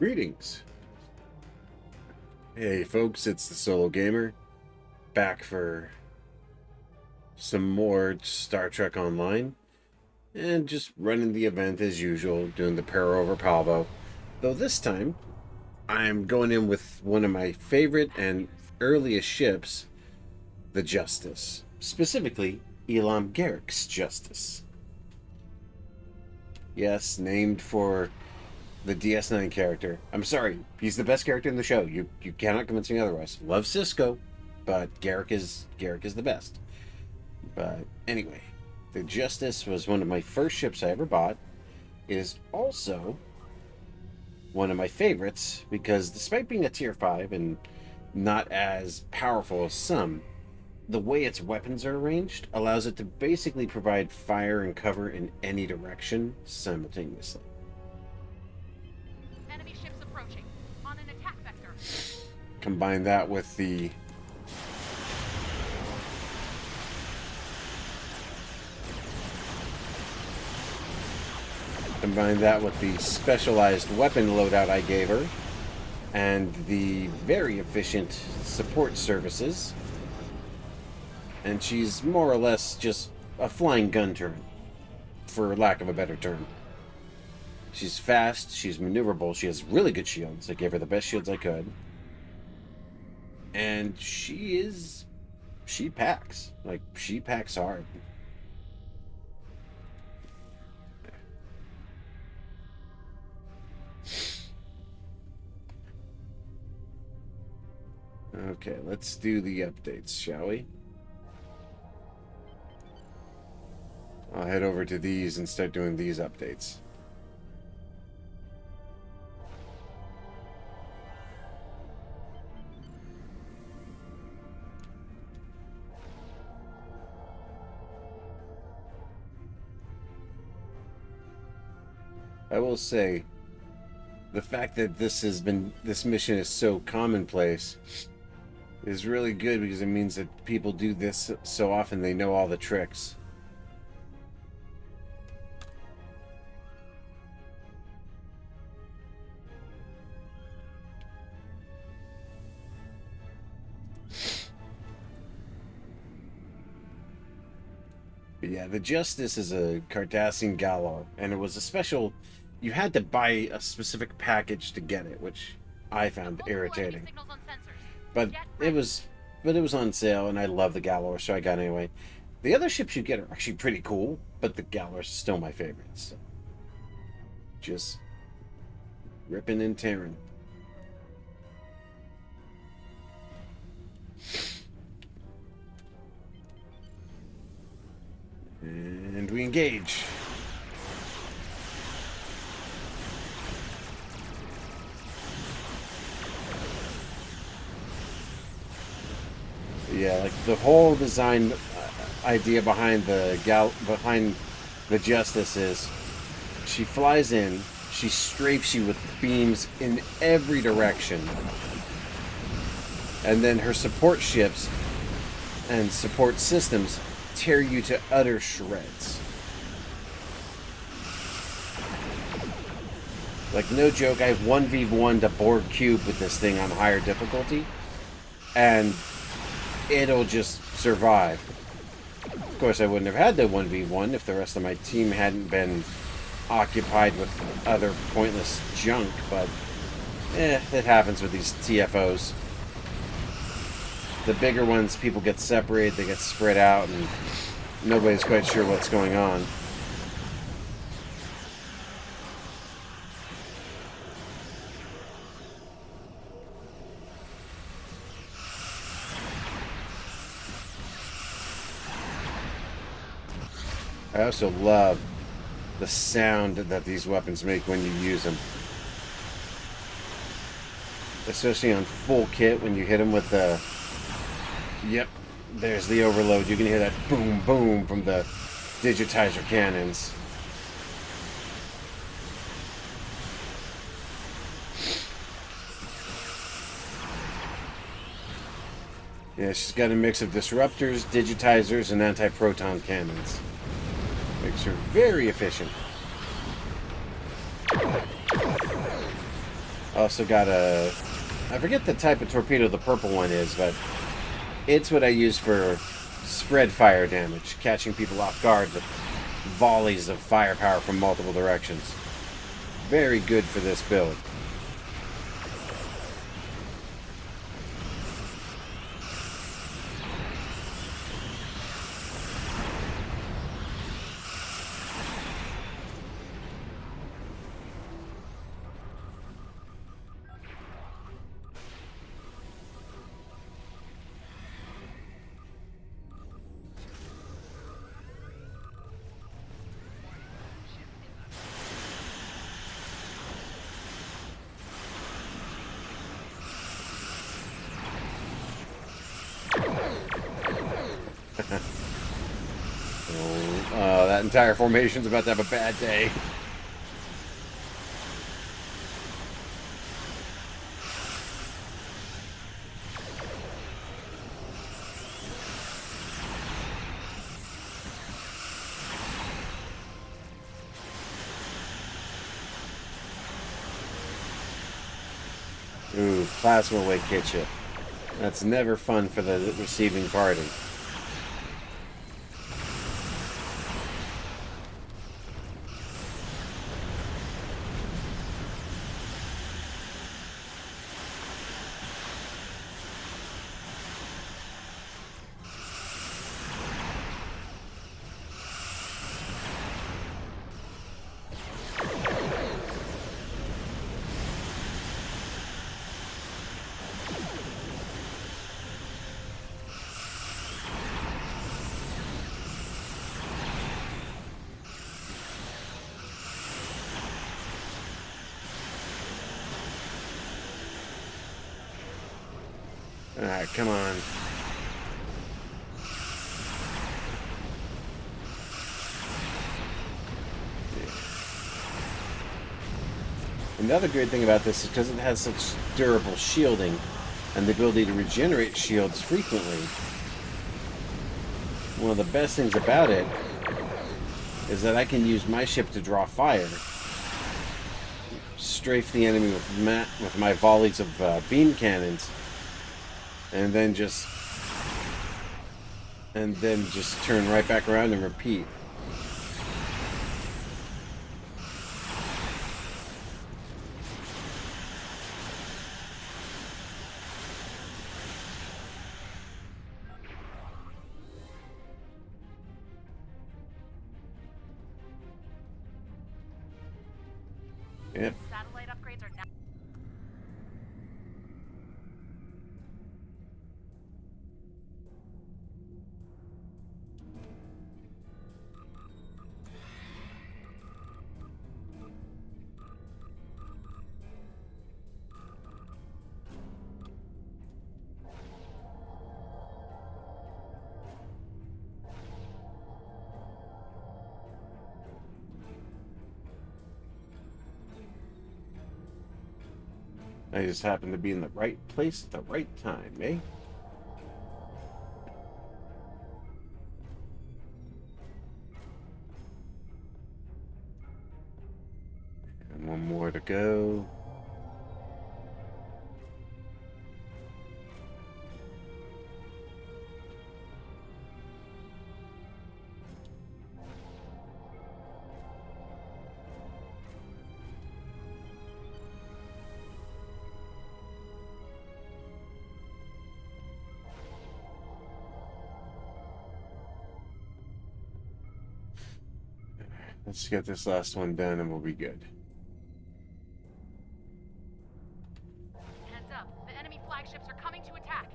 Greetings. Hey folks, it's the Solo Gamer, back for some more Star Trek Online, and just running the event as usual, doing the Para over Palvo. Though this time, I'm going in with one of my favorite and earliest ships, the Justice. Specifically, Elam Garrick's Justice. Yes, named for the DS9 character. I'm sorry, he's the best character in the show. You cannot convince me otherwise. Love Cisco, but Garrick is the best. But anyway, the Justice was one of my first ships I ever bought. It is also one of my favorites because despite being a tier 5 and not as powerful as some, the way its weapons are arranged allows it to basically provide fire and cover in any direction simultaneously. Enemy ships approaching on an attack vector. Combine that with the specialized weapon loadout I gave her and the very efficient support services, and she's more or less just a flying gun turret, for lack of a better term. She's fast, she's maneuverable, she has really good shields. I gave her the best shields I could. And she packs. Like, she packs hard. Okay, let's do the updates, shall we? I'll head over to these and start doing these updates. I will say, the fact that this mission is so commonplace is really good because it means that people do this so often they know all the tricks. But yeah, the Justice is a Cardassian Galor, and it was a special. You had to buy a specific package to get it, which I found irritating. But it was on sale, and I love the Galor, so I got it anyway. The other ships you get are actually pretty cool, but the Galor's still my favorite. So just ripping and tearing. And we engage. Yeah, like the whole design idea behind the Justice is she flies in, she strafes you with beams in every direction, and then her support ships and support systems tear you to utter shreds. Like, no joke, I have 1v1 to Borg Cube with this thing on higher difficulty, and it'll just survive. Of course, I wouldn't have had the 1v1 if the rest of my team hadn't been occupied with other pointless junk, but it happens with these TFOs. The bigger ones, people get separated, they get spread out, and nobody's quite sure what's going on. I also love the sound that these weapons make when you use them. Especially on full kit, when you hit them with the... Yep, there's the overload. You can hear that boom, boom from the digitizer cannons. Yeah, she's got a mix of disruptors, digitizers, and anti-proton cannons. Makes her very efficient. Also got a... I forget the type of torpedo the purple one is, but it's what I use for spread fire damage, catching people off guard with volleys of firepower from multiple directions. Very good for this build. That entire formation's about to have a bad day. Ooh, plasma wake hit you. That's never fun for the receiving party. Alright, come on. Another great thing about this is because it has such durable shielding and the ability to regenerate shields frequently. One of the best things about it is that I can use my ship to draw fire, strafe the enemy with my volleys of beam cannons, and then just turn right back around and repeat. Yep. Satellite upgrades are now. I just happen to be in the right place at the right time, eh? And one more to go. Let's get this last one done and we'll be good. Heads up. The enemy flagships are coming to attack.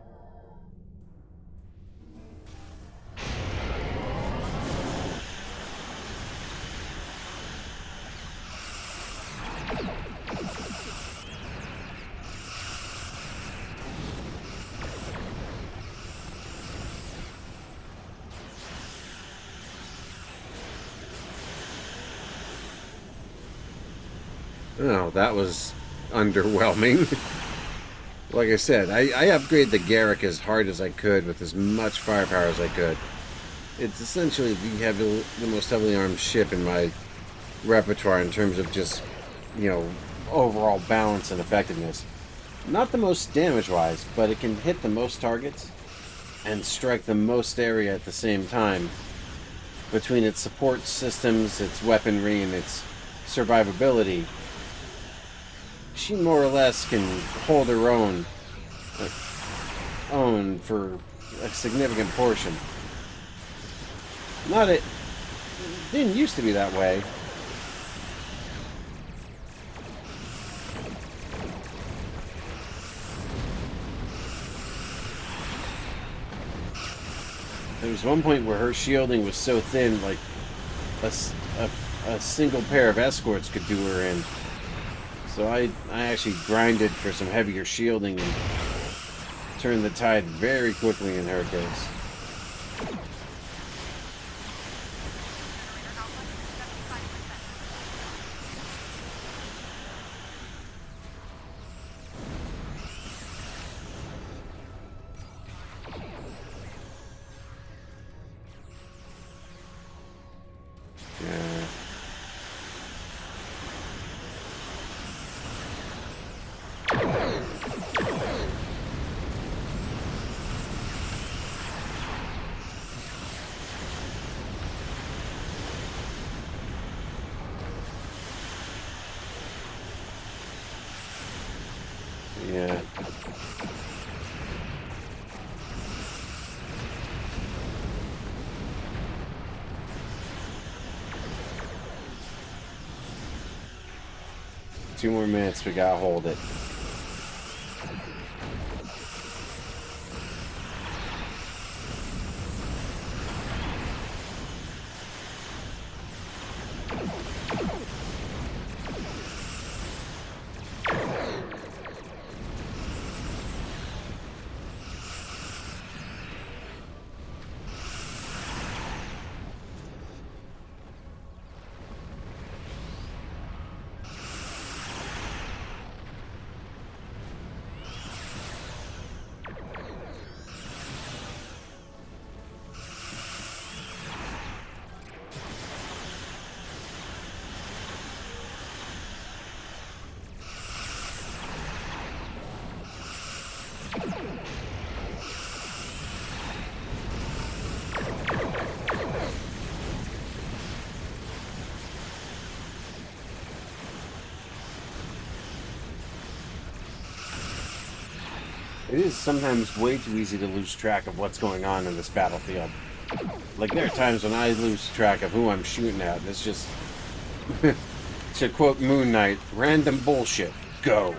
Oh, that was underwhelming. Like I said, I upgraded the Garrick as hard as I could with as much firepower as I could. It's essentially the most heavily armed ship in my repertoire in terms of just, you know, overall balance and effectiveness. Not the most damage-wise, but it can hit the most targets and strike the most area at the same time. Between its support systems, its weaponry, and its survivability, she more or less can hold her own for a significant portion. Not it didn't used to be that way. There was one point where her shielding was so thin, like a single pair of escorts could do her in. So I actually grinded for some heavier shielding and turned the tide very quickly in her case. Yeah. Yeah. 2 more minutes, we gotta hold it. It is sometimes way too easy to lose track of what's going on in this battlefield. Like, there are times when I lose track of who I'm shooting at, and it's just, to quote Moon Knight, random bullshit. Go.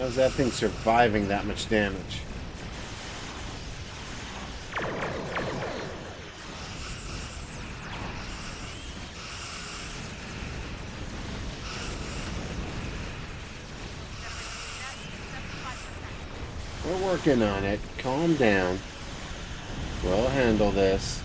How's that thing surviving that much damage? We're working on it. Calm down. We'll handle this.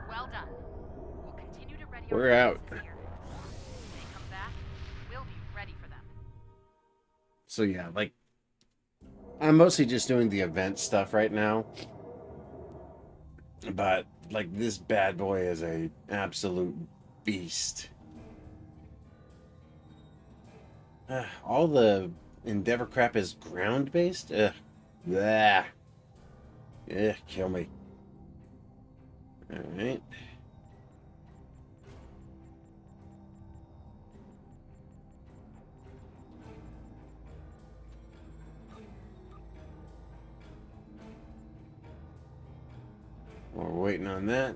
Well done. We'll continue to ready We're our out. forces here. When they come back, we'll be ready for them. So yeah, like, I'm mostly just doing the event stuff right now. But, like, this bad boy is a absolute beast. All the Endeavor crap is ground-based? Ugh. Blah. Ugh, kill me. Alright. We're waiting on that.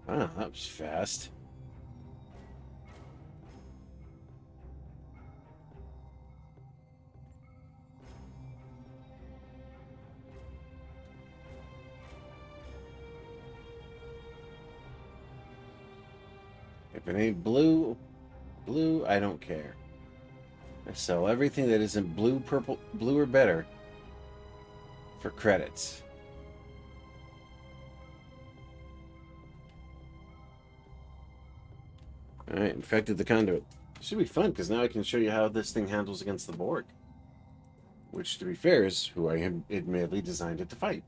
Wow, that was fast. If it ain't blue, I don't care. I sell everything that isn't blue, purple, blue or better for credits. Alright, infected the conduit. Should be fun, because now I can show you how this thing handles against the Borg. Which, to be fair, is who I admittedly designed it to fight.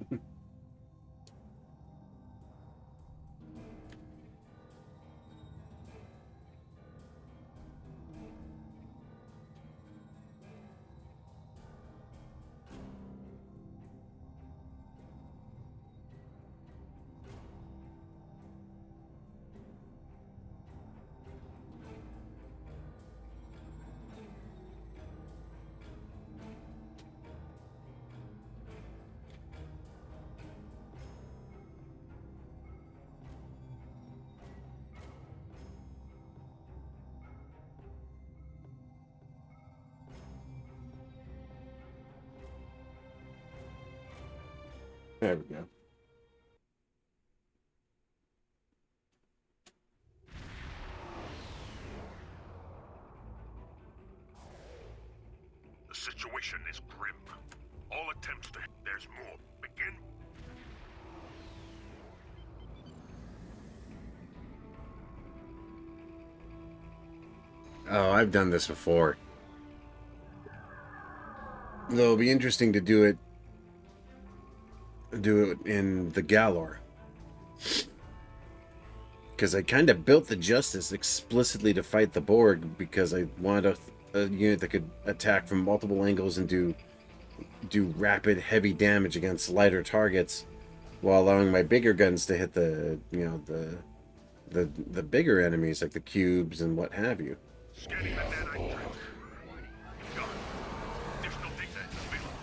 There we go. The situation is grim. All attempts to... There's more. Begin... Oh, I've done this before. Though it'll be interesting to do it in the Galor. Because I kind of built the Justice explicitly to fight the Borg because I wanted a unit that could attack from multiple angles and do rapid, heavy damage against lighter targets, while allowing my bigger guns to hit the bigger enemies like the cubes and what have you. Scanning the nanite track. Got it. Additional data available.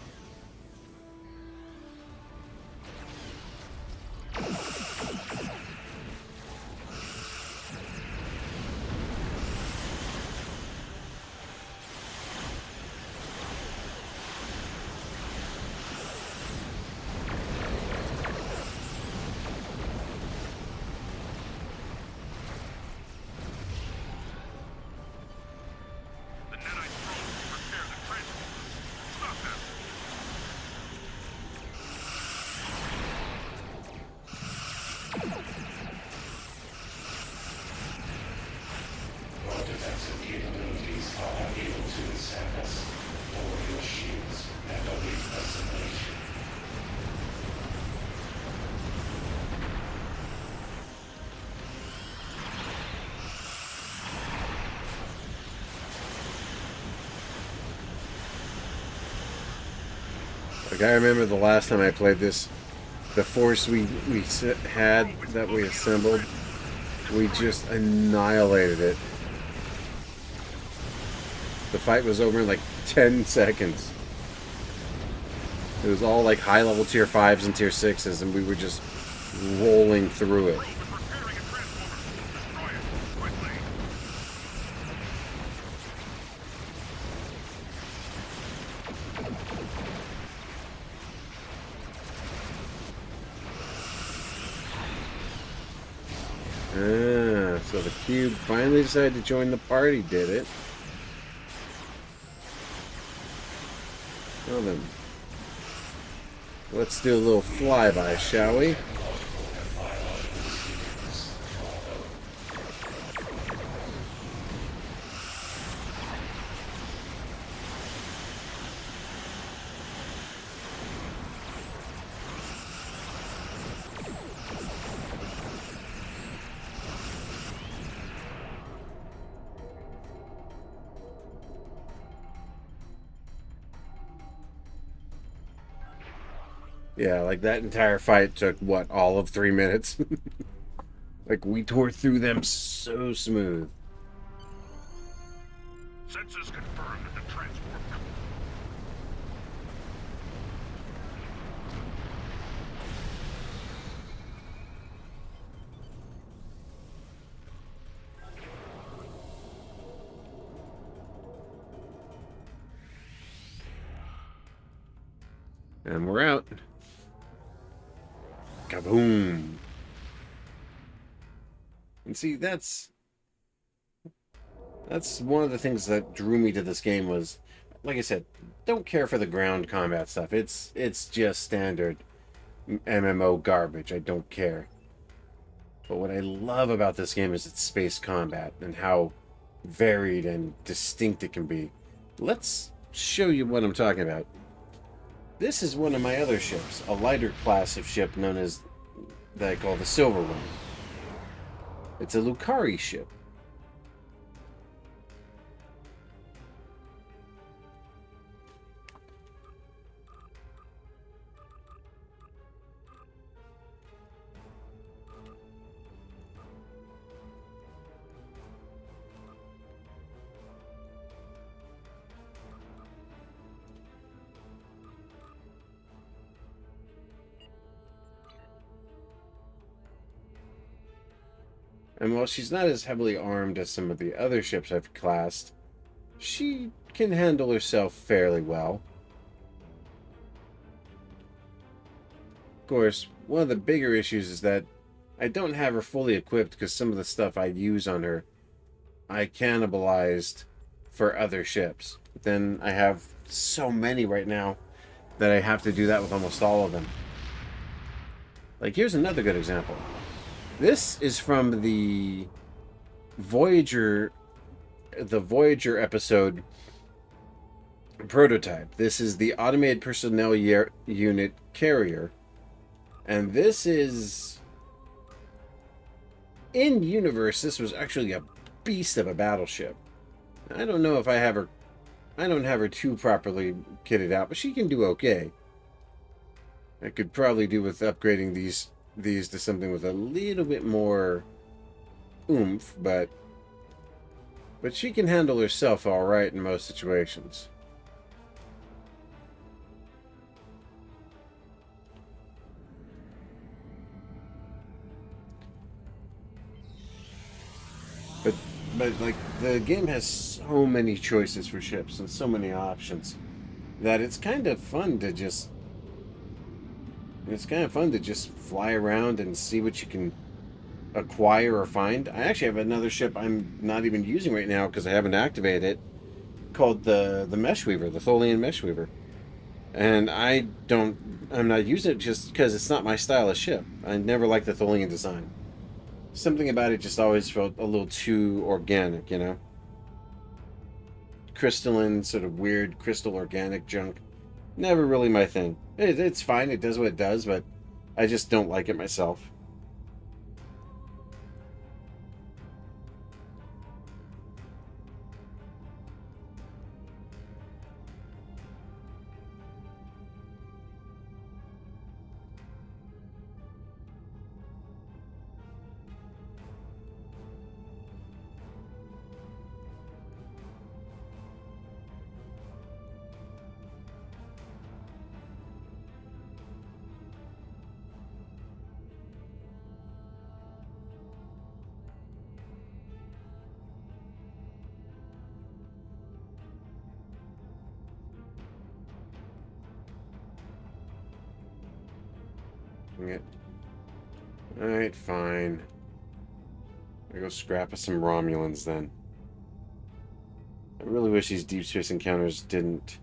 The nanite probe will repair the transporters. Stop them. Your defensive capabilities are unable to withstand us. Lower your shields and await assimilation. Like, I remember the last time I played this, the force we had that we assembled, we just annihilated it. The fight was over in like 10 seconds. It was all like high-level tier 5s and tier 6s, and we were just rolling through it. Probe is repairing a transformer. Destroy it. Quickly. Ah, so the cube finally decided to join the party, did it? Well then, let's do a little flyby, shall we? Yeah, like that entire fight took what, all of 3 minutes? Like we tore through them so smooth. Census confirmed at the transport. And we're out. Kaboom. And see, that's one of the things that drew me to this game was, like I said, don't care for the ground combat stuff. It's just standard MMO garbage. I don't care. But what I love about this game is its space combat and how varied and distinct it can be. Let's show you what I'm talking about. This is one of my other ships, a lighter class of ship known as that I call the Silver One. It's a Lucari ship. And while she's not as heavily armed as some of the other ships I've classed, she can handle herself fairly well. Of course, one of the bigger issues is that I don't have her fully equipped because some of the stuff I use on her I cannibalized for other ships. But then I have so many right now that I have to do that with almost all of them. Like, here's another good example. This is from Voyager the Voyager episode Prototype. This is the Automated Personnel Unit Carrier. And this is... in universe, this was actually a beast of a battleship. I don't know if I have her... I don't have her too properly kitted out, but she can do okay. I could probably do with upgrading these to something with a little bit more oomph, but she can handle herself all right in most situations. But like the game has so many choices for ships and so many options that it's kind of fun to just fly around and see what you can acquire or find. I actually have another ship I'm not even using right now because I haven't activated it, called the Mesh Weaver, the Tholian Mesh Weaver. And I'm not using it just because it's not my style of ship. I never liked the Tholian design. Something about it just always felt a little too organic, you know? Crystalline, sort of weird crystal organic junk. Never really my thing. It's fine, it does what it does, but I just don't like it myself. Yeah. Alright, fine. I go scrap some Romulans then. I really wish these deep space encounters didn't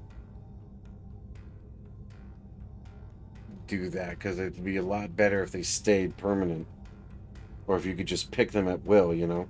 do that, because it'd be a lot better if they stayed permanent. Or if you could just pick them at will, you know?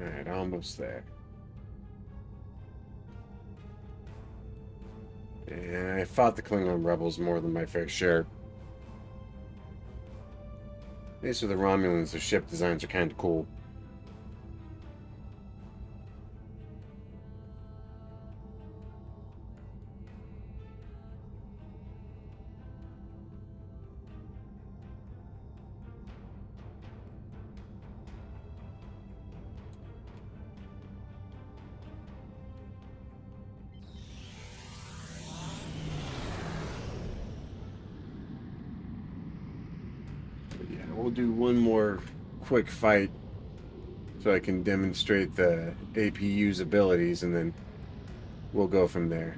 Alright, almost there. And I fought the Klingon rebels more than my fair share. These are the Romulans. Their ship designs are kind of cool. Yeah, we'll do one more quick fight so I can demonstrate the APU's abilities, and then we'll go from there.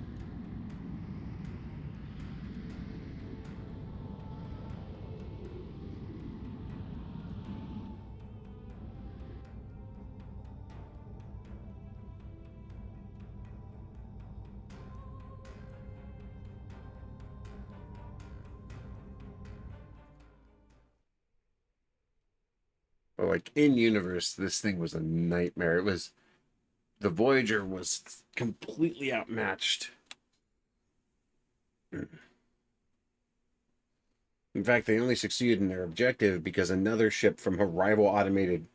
But like in universe, this thing was a nightmare. It was the Voyager was completely outmatched. In fact, they only succeeded in their objective because another ship from a rival automated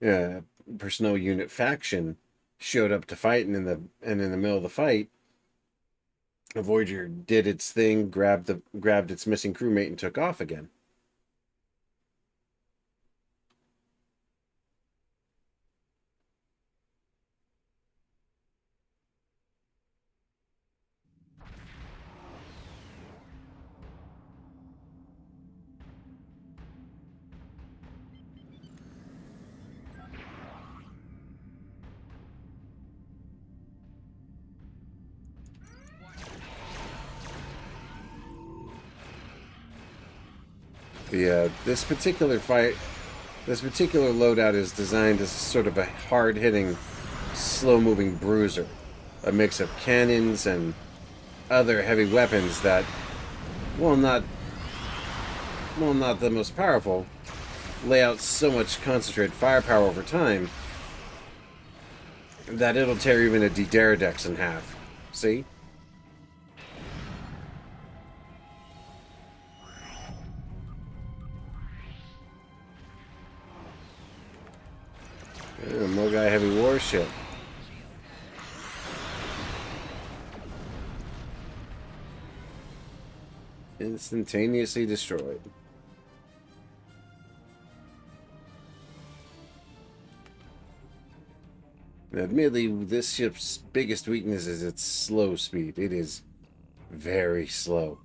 uh, personnel unit faction showed up to fight, and in the middle of the fight, the Voyager did its thing, grabbed its missing crewmate, and took off again. This particular loadout is designed as sort of a hard-hitting, slow-moving bruiser, a mix of cannons and other heavy weapons that, while not the most powerful, lay out so much concentrated firepower over time that it'll tear even a D-Daradex in half. See? Mogai heavy warship. Instantaneously destroyed. Now, admittedly, this ship's biggest weakness is its slow speed. It is very slow.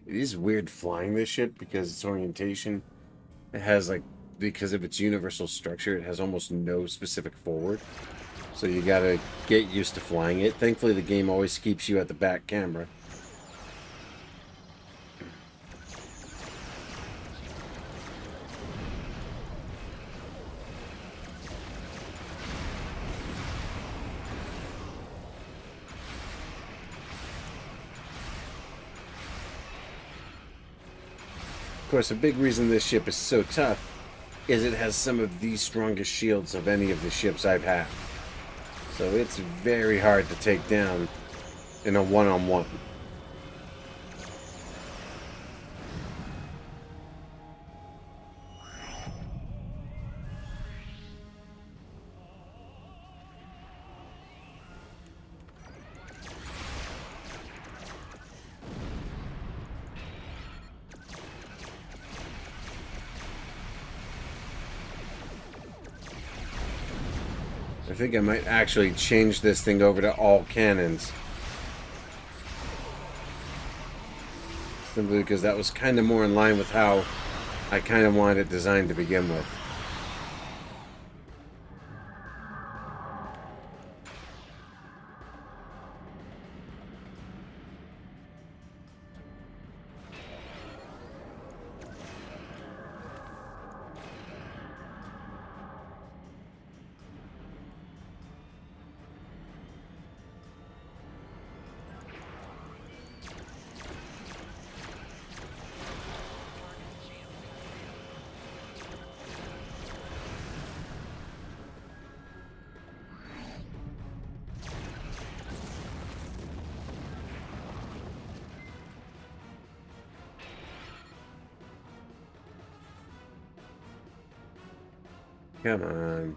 It is weird flying this ship because its orientation, it has because of its universal structure, it has almost no specific forward. So you gotta get used to flying it. Thankfully, the game always keeps you at the back camera. Of course, a big reason this ship is so tough is it has some of the strongest shields of any of the ships I've had. So it's very hard to take down in a one-on-one. I think I might actually change this thing over to all cannons. simply because that was kind of more in line with how I kind of wanted it designed to begin with. Come on.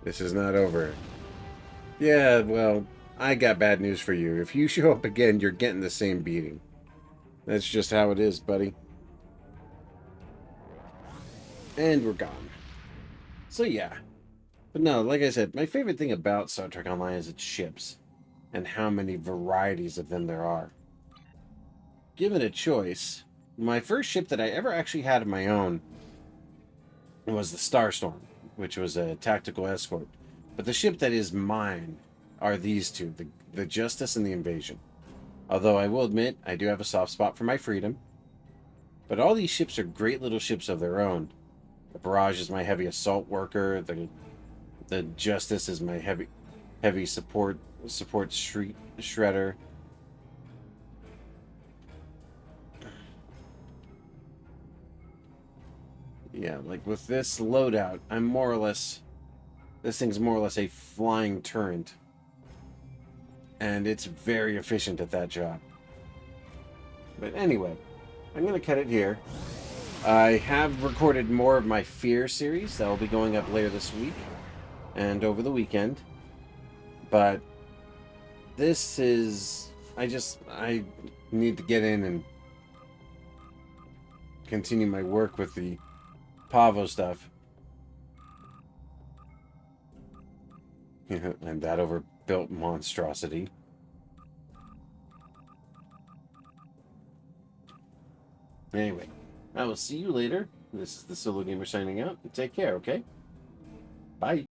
This is not over. Yeah, well, I got bad news for you. If you show up again, you're getting the same beating. That's just how it is, buddy. And we're gone. So yeah. But no, like I said, my favorite thing about Star Trek Online is its ships. And how many varieties of them there are. Given a choice, my first ship that I ever actually had of my own was the Starstorm, which was a tactical escort. But the ship that is mine are these two, the Justice and the Invasion. Although I will admit, I do have a soft spot for my Freedom. But all these ships are great little ships of their own. The Barrage is my heavy assault worker. The Justice is my heavy support shredder. Yeah, like with this loadout, I'm more or less... This thing's more or less a flying turret. And it's very efficient at that job. But anyway, I'm going to cut it here. I have recorded more of my Fear series. That will be going up later this week. And over the weekend. But this is... I need to get in and continue my work with the Pavo stuff. And that overbuilt monstrosity. Anyway, I will see you later. This is the Solo Gamer signing out. Take care, okay? Bye.